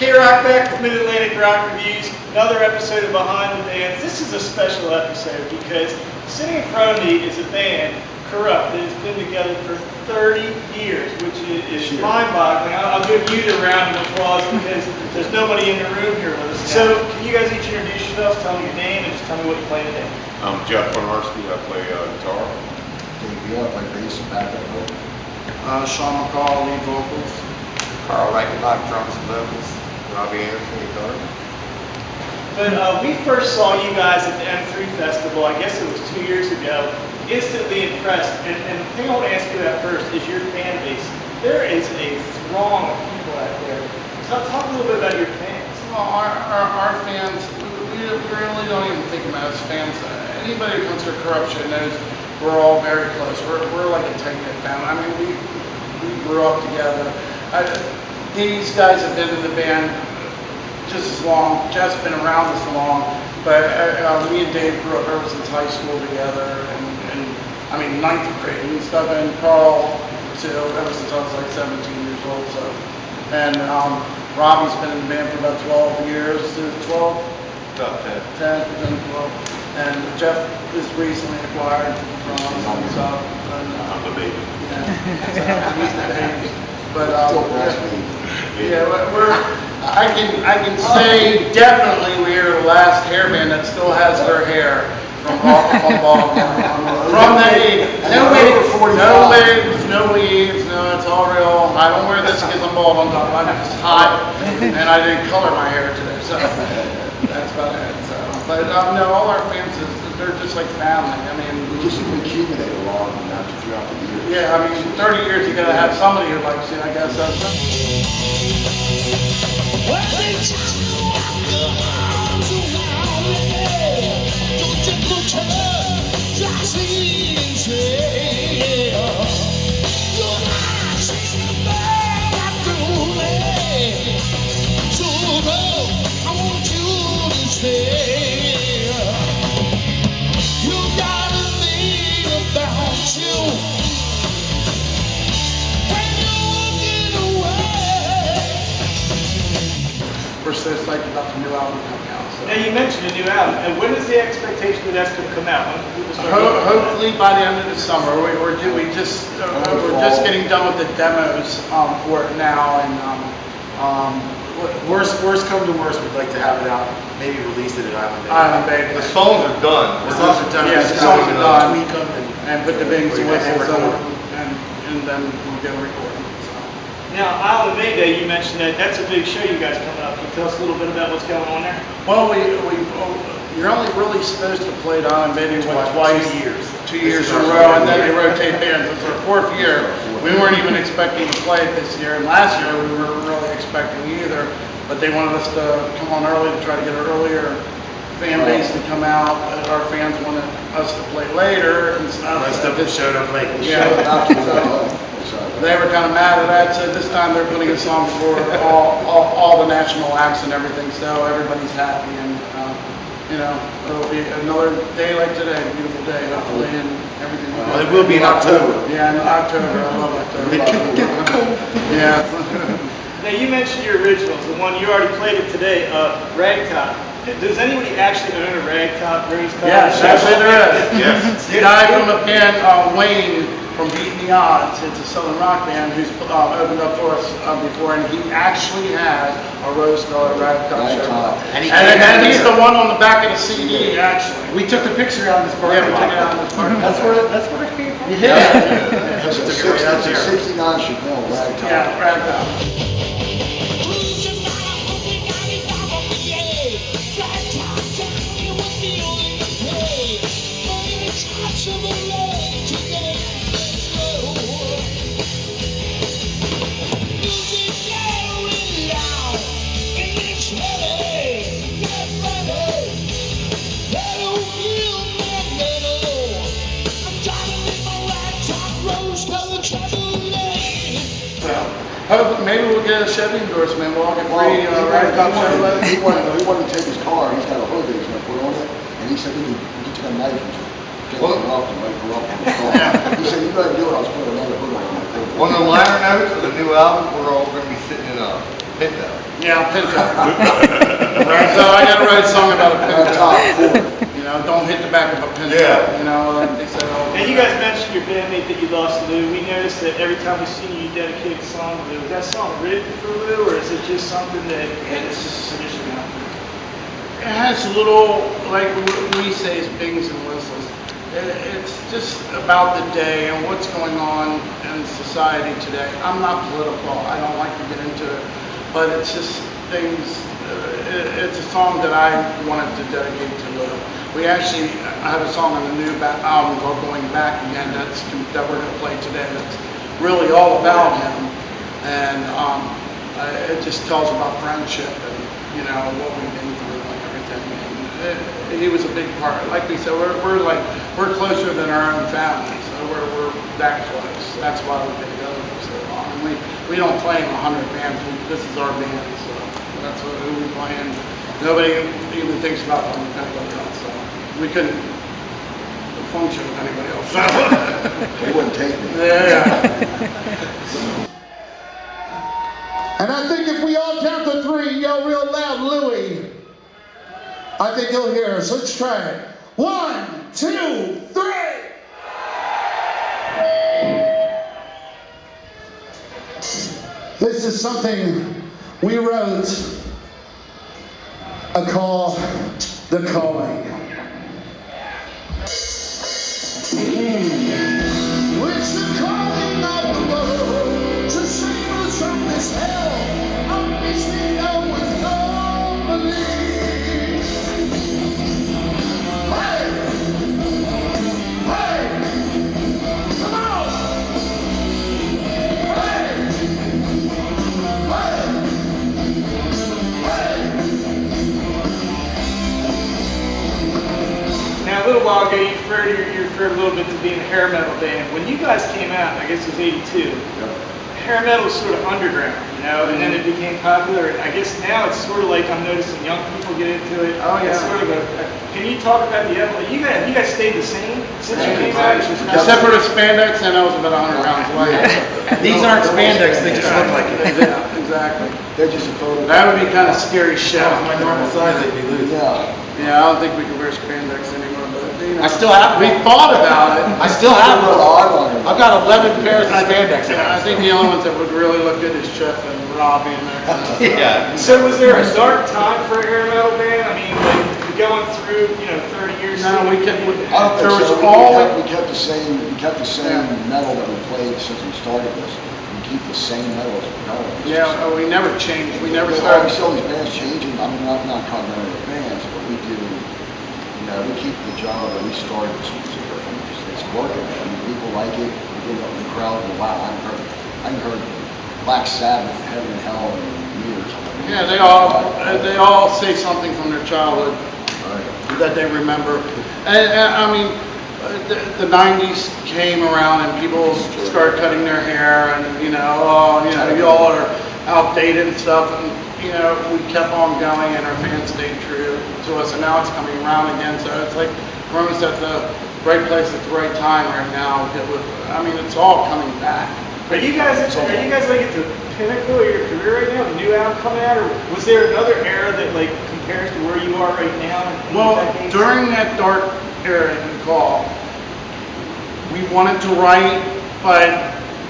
K-Rock back with Mid-Atlantic Rock Reviews, another episode of Behind the Bands. This is a special episode because sitting in front of me is a band, Corrupt, that has been together for 30 years, which is mind-boggling. I'll give you the round of applause because there's nobody in the room here with us. So, can you guys each introduce yourselves, tell me your name, and just tell me what you play today? I'm Jeff Bonarski. I play guitar. Dave Beal, I play bass and backup vocal. Sean McCall, lead vocals. Carl Reichenbach, drums and vocals. Robbie Anderson, guitar. But we first saw you guys at the M3 Festival, I guess it was 2 years ago, instantly impressed. And the thing I want to ask you about first is your fan base. There is a throng of people out there. So talk a little bit about your fans. Well, our fans, we really don't even think of them as fans. Anybody who comes to Corruption knows we're all very close. We're like a tight-knit family. I mean, we grew up together. These guys have been in the band just as long. Jeff's been around as long, but me and Dave grew up ever since high school together, and I mean 9th grade and stuff. And Carl too, ever since I was like 17 years old. So, and Robbie's been in the band for about 12 years. 12. About 10, 12. And Jeff is recently acquired from us. So, I'm the baby. yeah, so he's the baby. But yeah, I can say definitely we are the last hair band that still has her hair from ball. From the 80s. No wigs, no weaves, no, it's all real. I don't wear this because I'm bald. I'm just hot, and I didn't color my hair today, so that's about it. So, but no, all our fans, they're just like family. I mean, We just accumulate a lot of them throughout the years. yeah, I mean, 30 years you gotta have somebody who likes you, I guess. We're so psyched about the new album coming out. So. Now you mentioned a new album, and when is the expectation that that's going to come out? When can people start looking for that? Hopefully by the end of the summer. We're just getting done with the demos for it now, and Worst come to worst, we'd like to have it out, maybe release it at Island Bay. Island Bay. The songs are done. The songs are done. Yeah, we the just songs have are to done. tweak them And put the bings and whistles record. on it, and then we'll get a recording. So. Now, Island Bay Day, you mentioned that's a big show you guys coming up. Can you tell us a little bit about what's going on there? Well, you're only really supposed to play at Island Bay twice. 2 years. 2 years in a row, and then they rotate bands. It's our 4th year. We weren't even expecting to play it this year, and last year we weren't really expecting either. But they wanted us to come on early to try to get an earlier fan base to come out. Our fans wanted us to play later and stuff. Most of them showed up late. Yeah, so they were kind of mad at that. So this time they're putting a song for all the national acts and everything. So everybody's happy, and you know, it'll be another day like today, a beautiful day, hopefully, and everything. Well, it will be in October. Yeah, in October. I love October. Yeah. Now, you mentioned your originals, the one you already played it today, Ragtop. Does anybody actually own a Ragtop Rose Colored? Yes, actually there is. Yes. The guy from the band, Wayne, from Beating the Odds, it's a Southern rock band who's opened up for us before, and he actually has a rose-colored Ragtop shirt. And And he's the one on the back of the CD, actually. We took the picture out of this party. Yeah, we took it out of this party. That's where it came from? Yeah. That's a 69 Chevelle ragtop. Yeah, Ragtop. Maybe we'll get a Chevy endorsement. We'll all get free Ragtop Chevrolet. He wanted to take his car, he's got a hood that he's gonna put on it, and he said, we just got a knife and just get it off and make her up on the car. He said, you better do it, I'll just put another hood on it. On the liner notes of the new album, we're all going to be sitting in Pinto. Yeah, Pinto. Right, so I gotta write a song about a Top Pinto. four. You know, don't hit the back of a Pinto. Yeah. You know, like they said. Oh, Now, you guys mentioned your bandmate that you lost to Lou. We noticed that every time we see you dedicate a song to Lou. Is that song written for Lou, or is it just something that it's just tradition out there? It has little, like we say, is bings and whistles. It's just about the day and what's going on in society today. I'm not political. I don't like to get into it, but it's just things. It's a song that I wanted to dedicate to Lou. We actually have a song on the new album called "Going Back Again" that we're going to play today. That's really all about him, and it just tells about friendship and what we've been through and everything. And he was a big part. Like we said, we're closer than our own family, so we're that close. That's why we've been together for so long. And we don't play in 100 bands. This is our band, so that's who we play in. Nobody even thinks about playing with anybody else. So we couldn't function with anybody else. So. They wouldn't take me. Yeah. And I think if we all count to 3, yell real loud, Louie, I think he'll hear us. Let's try it. 1, 2, 3. This is something we wrote, a call, The Calling. It's the calling of the world to save us from this hell of which we know with no belief. Hey! Hey! Come on! Hey! Now, a little while ago, you referred a little bit to being a hair metal band. When you guys came out, I guess it was '82, hair metal was sort of underground, and then it became popular. And I guess now it's sort of like I'm noticing young people get into it. Oh, yeah. It's sort of can you talk about the evolution? You guys stayed the same since you came out? Except for the spandex, and I was about 100 pounds light. These aren't spandex, they just look like it. Yeah, exactly. They're just a photo. That would be kind of scary shit. That was my normal size, they'd be loose. Yeah. Yeah, I don't think we can wear spandex anymore, but I still have we one. thought about it. I still have Put one. eyeliner. I've got 11 pairs of spandex. I think the only ones that would really look good is Chef and Robbie and that kind of stuff. Yeah. So was there a dark time for a hair metal band? I mean, like going through 30 years. No, we kept. I don't There think was so. always. We kept the same metal that we played since we started this. We keep the same metal as we're going. Yeah, we never changed. We never We started. see all these bands changing. I mean, not covering the bands, but we do. We keep the genre that we started this music with. And it's working. I mean, people like it. We get up in the crowd and wow, I haven't heard Black Sabbath, Heaven and Hell in years. Yeah, they all say something from their childhood that they remember. And I mean, the 90s came around and people started cutting their hair and, you all are outdated and stuff. And, we kept on going and our fans stayed true to us. And now it's coming around again. So it's like we're almost at the right place at the right time right now. I mean, it's all coming back. Are you guys like at the pinnacle of your career right now? The new album coming out, or was there another era that like compares to where you are right now? Well, during that dark era you call, we wanted to write, but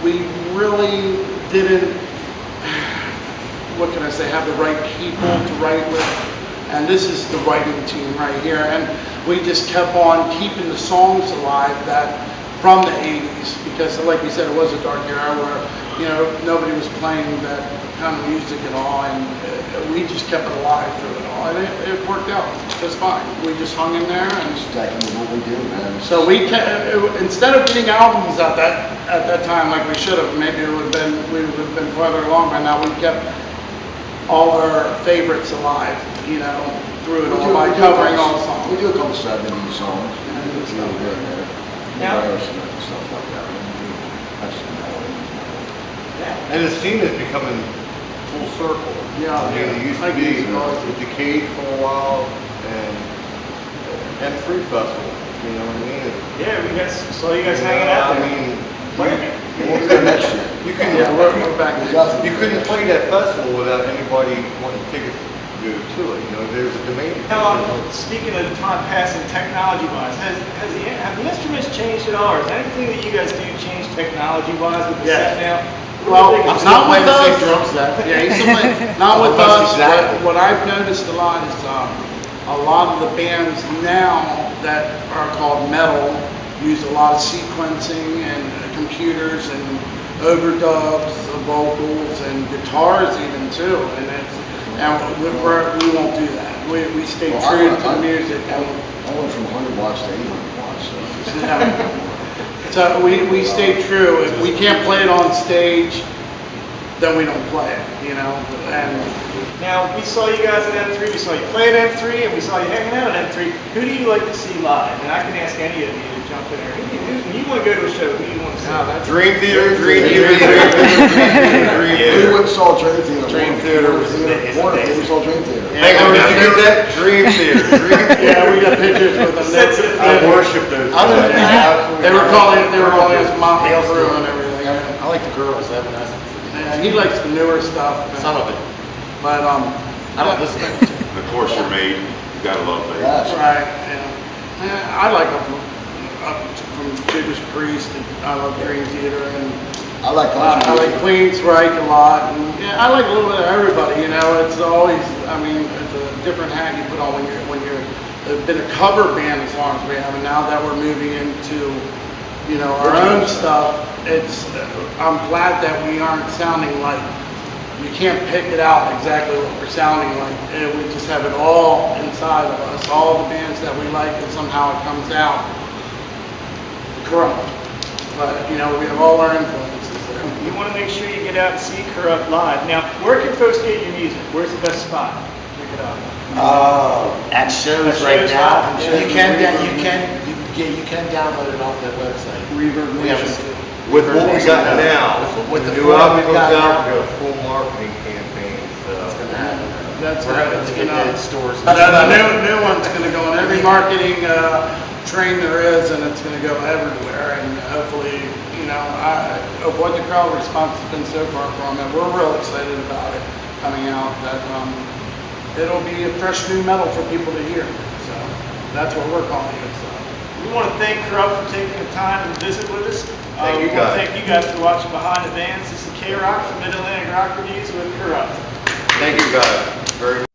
we really didn't. What can I say? Have the right people to write with, and this is the writing team right here. And we just kept on keeping the songs alive from the 80s, because like we said, it was a dark era where nobody was playing that kind of music at all, and we just kept it alive through it all, and it worked out just fine. We just hung in there, and Exactly what we do, man. so we instead of getting albums at that time like we should have, maybe we would have been further along by now. We kept all our favorites alive, through it all by covering all the songs. We do a couple 70s songs. It's a little bit there. Now- Stuff like that. That's the metal. And the scene is becoming full circle. Yeah. I mean, it used to Like be music. the Cage for a while and Free Festival, you know what I mean? Yeah, saw you guys hanging out I there. mean, We'll be there next year. You couldn't, Yeah, we're back. you couldn't play that festival without anybody wanting tickets to go to it, you know, there's a demand. Now, speaking of time passing technology-wise, have the instruments changed at all? Or is anything that you guys do change technology-wise with the Yes. set now? Well, What do you think? not with playing the us. same drums that. Yeah, he's still playing, not with Almost us. exactly. What I've noticed a lot is, a lot of the bands now that are called metal use a lot of sequencing and computers and overdubs of vocals and guitars even too. And we won't do that. We stay Well, true to I- the music. I went from 100 watts to 800 watts, so. So we stay true. If we can't play it on stage, then we don't play it, you know? And Now, we saw you guys at M3, we saw you play at M3, and we saw you hanging out at M3. Who do you like to see live? And I can ask any of you to jump in there. When you want to go to a show, who do you want to see? Dream Theater, Dream Theater, Dream We Theater. went and saw Dream Theater. Dream Theater was amazing. One of them, we saw Dream Theater. Hey, did you get that? Dream Theater, Dream Theater. yeah, we got pictures with them. Sensitive. I worship those guys. They were calling us Motley Crue and everything. I like the girls, Evanescence. Yeah, he likes the newer stuff. Some of it. But, I don't listen to it. And of course, you're made, you gotta love that. Yes. right, yeah. I like them up from Judas Priest, and I love Dream Theater, and I like I country like music. Queensryche a lot, and yeah, I like a little bit of everybody, you know, it's always, I mean, it's a different hat you put on when you're been a cover band as long as we have, and now that we're moving into, you know, our own stuff, it's, I'm glad that we aren't sounding like, you can't pick it out exactly what we're sounding like, and we just have it all inside of us, all the bands that we like, and somehow it comes out corrupt. But, you know, we have all our influences there. You want to make sure you get out and see Corrupt live. Now, where can folks get your music? Where's the best spot? Check it out. At shows At right shows, now, yeah. you can download it off their website. Reverb We have Nation. With what we got now, With the new form album we've comes got out, now. we got a full marketing campaign, so. It's gonna happen. That's We're having to get gonna- it in stores. The new one's gonna go in every marketing, train there is, and it's gonna go everywhere, and hopefully, you know, what the crowd response has been so far from it, we're real excited about it coming out, that, it'll be a fresh new metal for people to hear, so, that's what we're calling it, so. We want to thank Corrupt for taking the time to visit with us. Thank you, We want to guys. thank you guys for watching Behind the Bands. This is K-Rock from Mid-Atlantic Rock Reviews with Corrupt. Thank you guys very much.